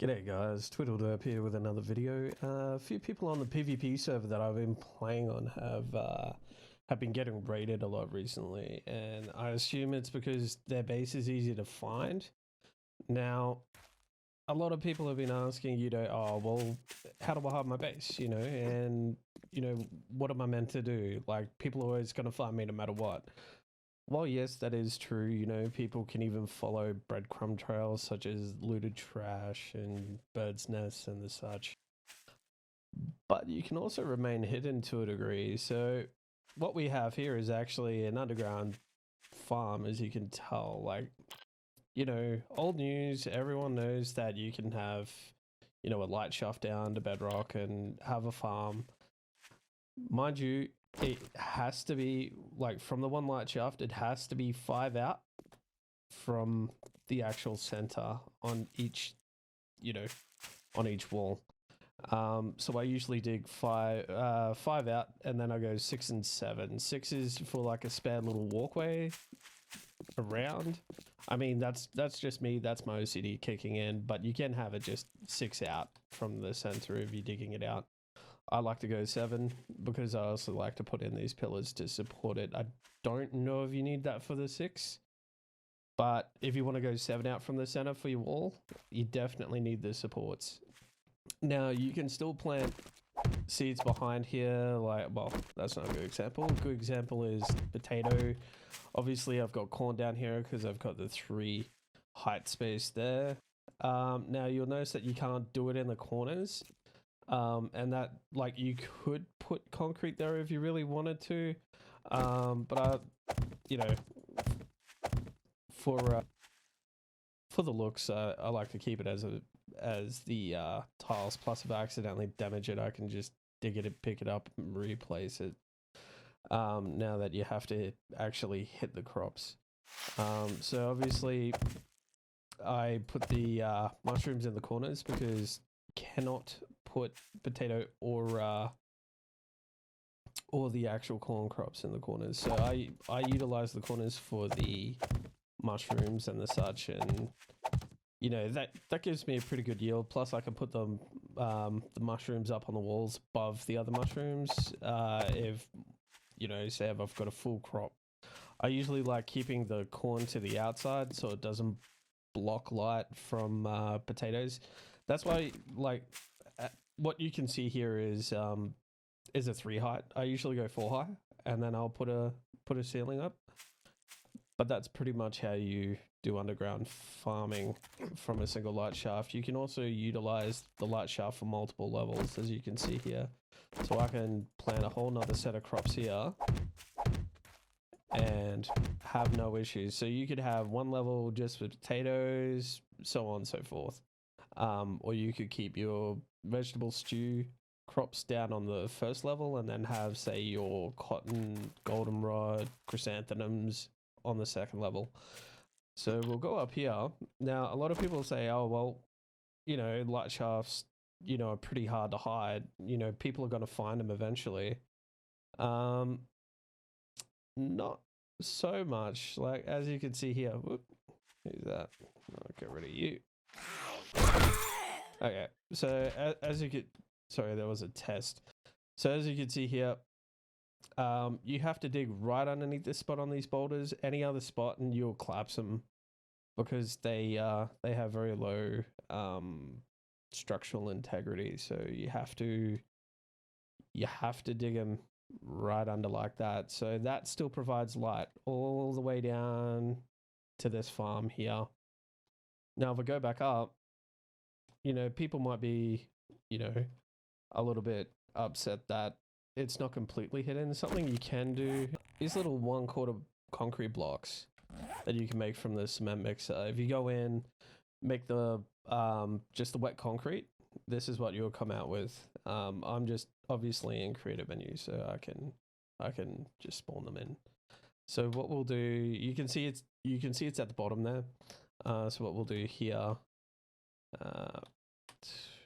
G'day guys, Twiddlederp here with another video. A few people on the PvP server that I've been playing on have been getting raided a lot recently, and I assume it's because their base is easy to find. Now, a lot of people have been asking, oh well, how do I hide my base, and what am I meant to do? Like, people are always going to find me no matter what. Well, yes, that is true. People can even follow breadcrumb trails such as looted trash and birds' nests and the such. But you can also remain hidden to a degree. So what we have here is actually an underground farm, as you can tell. Like, old news, everyone knows that you can have, a light shaft down to bedrock and have a farm. Mind you, it has to be like from the one light shaft, it has to be 5 out from the actual center on each, on each wall. So I usually dig five out, and then I go 6 and 7. 6 is for like a spare little walkway around. I mean, that's just me. That's my OCD kicking in, but you can have it just 6 out from the center if you're digging it out. I like to go 7 because I also like to put in these pillars to support it. I don't know if you need that for the 6, but if you want to go 7 out from the center for your wall, you definitely need the supports. Now, you can still plant seeds behind here, well, that's not a good example. A good example is potato. Obviously, I've got corn down here because I've got the 3 height space there. Now, you'll notice that you can't do it in the corners. And that, like, you could put concrete there if you really wanted to, but I, for the looks, I like to keep it as the tiles. Plus, if I accidentally damage it, I can just dig it, pick it up, and replace it. Now that you have to actually hit the crops, so obviously I put the mushrooms in the corners because cannot put potato or the actual corn crops in the corners. So I utilize the corners for the mushrooms and the such, and that gives me a pretty good yield. Plus I can put the mushrooms up on the walls above the other mushrooms. If say if I've got a full crop, I usually like keeping the corn to the outside so it doesn't block light from potatoes. That's why, like, what you can see here is a 3 height. I usually go 4 high, and then I'll put a ceiling up. But that's pretty much how you do underground farming from a single light shaft. You can also utilize the light shaft for multiple levels, as you can see here. So I can plant a whole nother set of crops here and have no issues. So you could have one level just for potatoes, so on and so forth. Or you could keep your vegetable stew crops down on the first level and then have, say, your cotton, goldenrod, chrysanthemums on the second level. So we'll go up here. Now, a lot of people say, oh, well, light shafts, are pretty hard to hide. People are going to find them eventually. Not so much. Like, as you can see here, whoop, who's that? I'll get rid of you. Okay, so as you could, sorry, there was a test. So as you can see here, you have to dig right underneath this spot on these boulders. Any other spot and you'll collapse them because they have very low structural integrity. So you have to dig them right under like that. So that still provides light all the way down to this farm here. Now, if I go back up, people might be, a little bit upset that it's not completely hidden. Something you can do, these little 1/4 concrete blocks that you can make from the cement mixer. If you go in, make the just the wet concrete, this is what you'll come out with. I'm just obviously in creative menu, so I can just spawn them in. So what we'll do, you can see it's at the bottom there. So what we'll do here,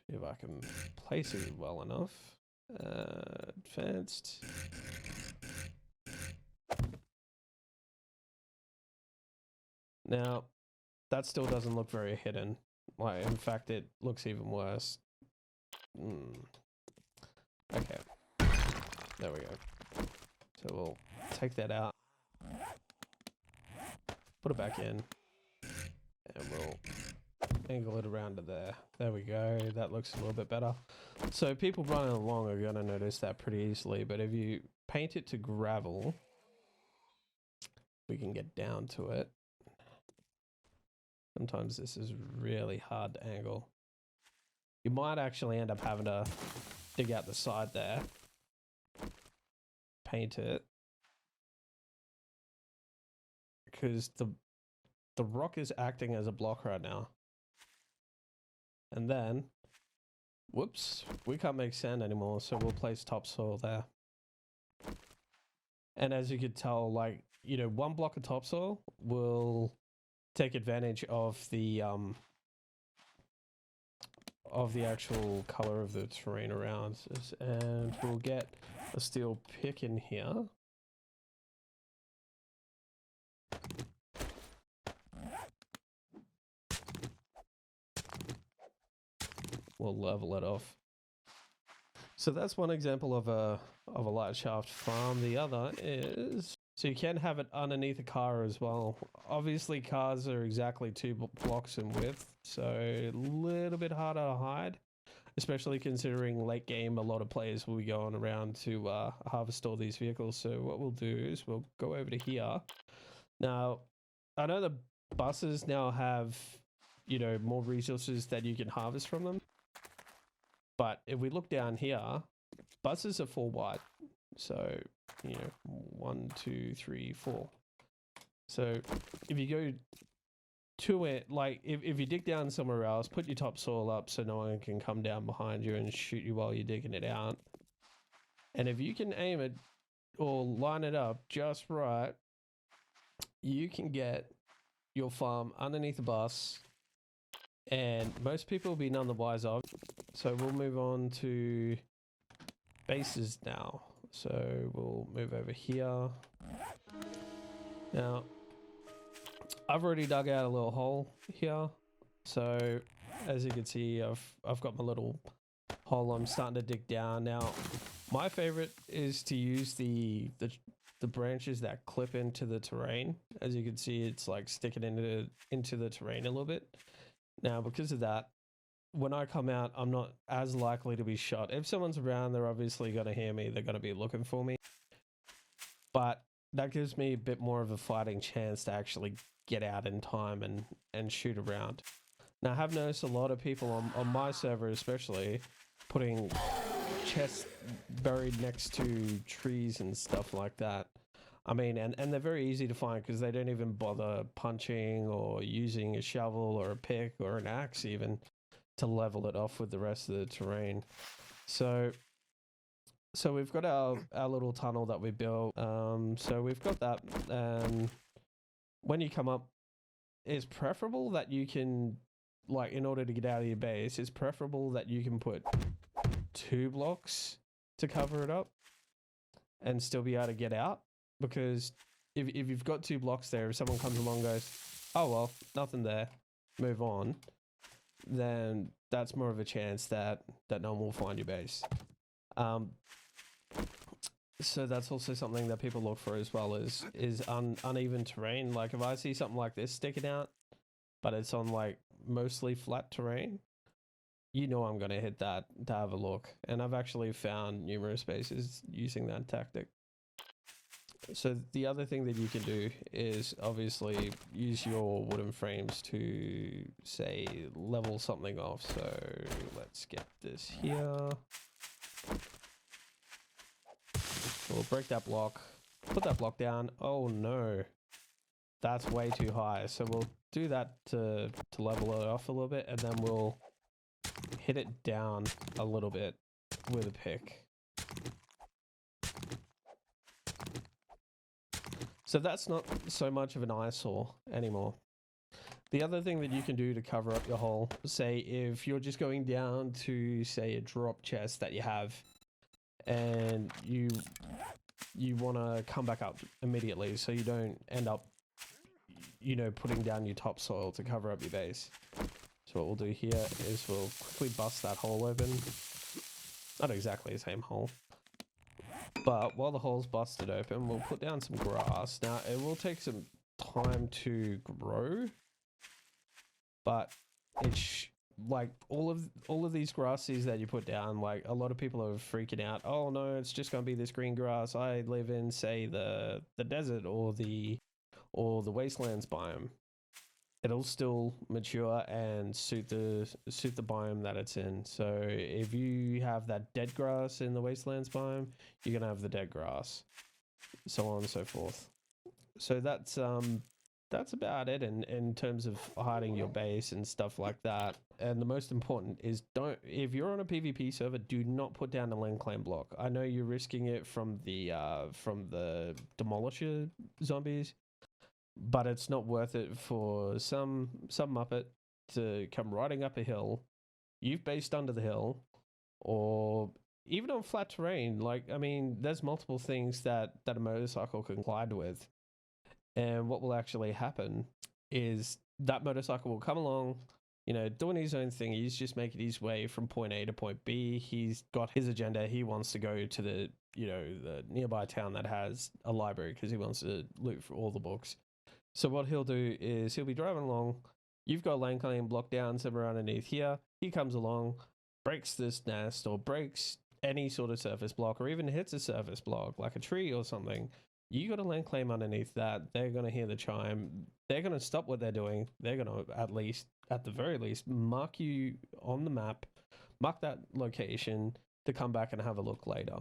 if I can place it well enough, advanced. Now, that still doesn't look very hidden. Like, in fact, it looks even worse. Okay. There we go. So we'll take that out. Put it back in. And we'll angle it around to there. There we go. That looks a little bit better. So people running along are going to notice that pretty easily. But if you paint it to gravel, we can get down to it. Sometimes this is really hard to angle. You might actually end up having to dig out the side there. Paint it. Because the rock is acting as a block right now. And then, whoops, we can't make sand anymore, so we'll place topsoil there. And as you could tell, like, you know, one block of topsoil will take advantage of the actual color of the terrain around us. And we'll get a steel pick in here. We'll level it off. So that's one example of a light shaft farm. The other is, so you can have it underneath a car as well. Obviously cars are exactly 2 blocks in width, so a little bit harder to hide, especially considering late game a lot of players will be going around to harvest all these vehicles. So what we'll do is we'll go over to here. Now, I know the buses now have, you know, more resources that you can harvest from them. But if we look down here, buses are 4 wide. So, you know, 1, 2, 3, 4. So if you go to it, like if you dig down somewhere else, put your topsoil up so no one can come down behind you and shoot you while you're digging it out. And if you can aim it or line it up just right, you can get your farm underneath the bus. And most people will be none the wiser. So we'll move on to bases now. So we'll move over here. Now, I've already dug out a little hole here. So as you can see, I've got my little hole I'm starting to dig down. Now, my favorite is to use the branches that clip into the terrain. As you can see, it's like sticking into the terrain a little bit. Now, because of that, when I come out, I'm not as likely to be shot. If someone's around, they're obviously going to hear me. They're going to be looking for me. But that gives me a bit more of a fighting chance to actually get out in time and shoot around. Now, I have noticed a lot of people on my server especially putting chests buried next to trees and stuff like that. I mean, and they're very easy to find because they don't even bother punching or using a shovel or a pick or an axe even to level it off with the rest of the terrain. So we've got our little tunnel that we built. So we've got that. When you come up, it's preferable that you can, like, in order to get out of your base, it's preferable that you can put 2 blocks to cover it up and still be able to get out. Because if you've got 2 blocks there, if someone comes along and goes, oh, well, nothing there, move on, then that's more of a chance that no one will find your base. So that's also something that people look for as well is uneven terrain. Like if I see something like this sticking out, but it's on like mostly flat terrain, you know I'm going to hit that to have a look. And I've actually found numerous bases using that tactic. So the other thing that you can do is obviously use your wooden frames to, say, level something off. So let's get this here. We'll break that block, put that block down. Oh no, that's way too high. So we'll do that to level it off a little bit, and then we'll hit it down a little bit with a pick. So that's not so much of an eyesore anymore. The other thing that you can do to cover up your hole, say if you're just going down to, say, a drop chest that you have, and you want to come back up immediately so you don't end up, you know, putting down your topsoil to cover up your base. So what we'll do here is we'll quickly bust that hole open. Not exactly the same hole. But while the hole's busted open, we'll put down some grass. Now, it will take some time to grow, but it's like all of these grass seeds that you put down, like a lot of people are freaking out. Oh no, it's just gonna be this green grass. I live in, say, the desert or the wastelands biome. It'll still mature and suit the biome that it's in. So if you have that dead grass in the wastelands biome, you're gonna have the dead grass, so on and so forth. So that's about it in terms of hiding your base and stuff like that. And the most important is, if you're on a PvP server, do not put down a land claim block. I know you're risking it from the demolisher zombies, but it's not worth it for some muppet to come riding up a hill. You've based under the hill, or even on flat terrain. Like, I mean, there's multiple things that a motorcycle can collide with. And what will actually happen is that motorcycle will come along, you know, doing his own thing. He's just making his way from point A to point B. He's got his agenda. He wants to go to the nearby town that has a library because he wants to loot for all the books. So what he'll do is he'll be driving along. You've got lane claim block down somewhere underneath here. He comes along, breaks this nest or breaks any sort of surface block, or even hits a surface block like a tree or something. You got a land claim underneath that. They're going to hear the chime. They're going to stop what they're doing. They're going to, at the very least, mark you on the map, mark that location to come back and have a look later.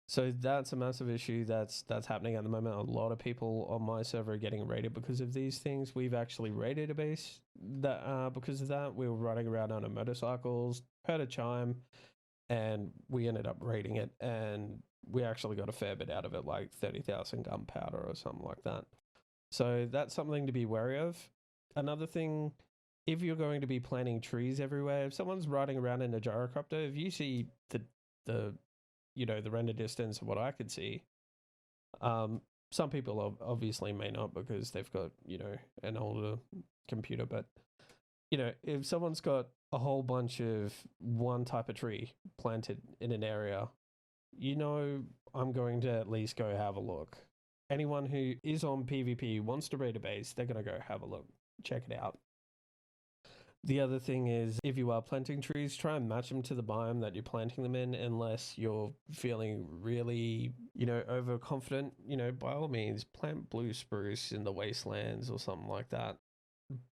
So that's a massive issue that's happening at the moment. A lot of people on my server are getting raided because of these things. We've actually raided a base that because of that. We were riding around on our motorcycles, heard a chime, and we ended up raiding it, and we actually got a fair bit out of it, like 30,000 gunpowder or something like that. So that's something to be wary of. Another thing, if you're going to be planting trees everywhere, if someone's riding around in a gyrocopter, if you see the render distance of what I could see, some people obviously may not because they've got, an older computer, but if someone's got a whole bunch of one type of tree planted in an area, I'm going to at least go have a look. Anyone who is on PvP, wants to raid a base, they're going to go have a look, check it out. The other thing is, if you are planting trees, try and match them to the biome that you're planting them in, unless you're feeling really, overconfident. By all means, plant blue spruce in the wastelands or something like that.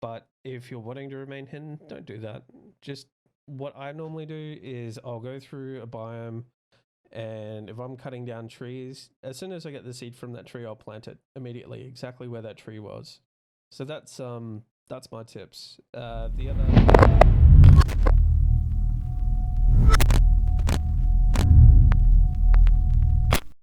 But if you're wanting to remain hidden, don't do that. Just what I normally do is I'll go through a biome, and if I'm cutting down trees, as soon as I get the seed from that tree, I'll plant it immediately, exactly where that tree was. So that's my tips. The other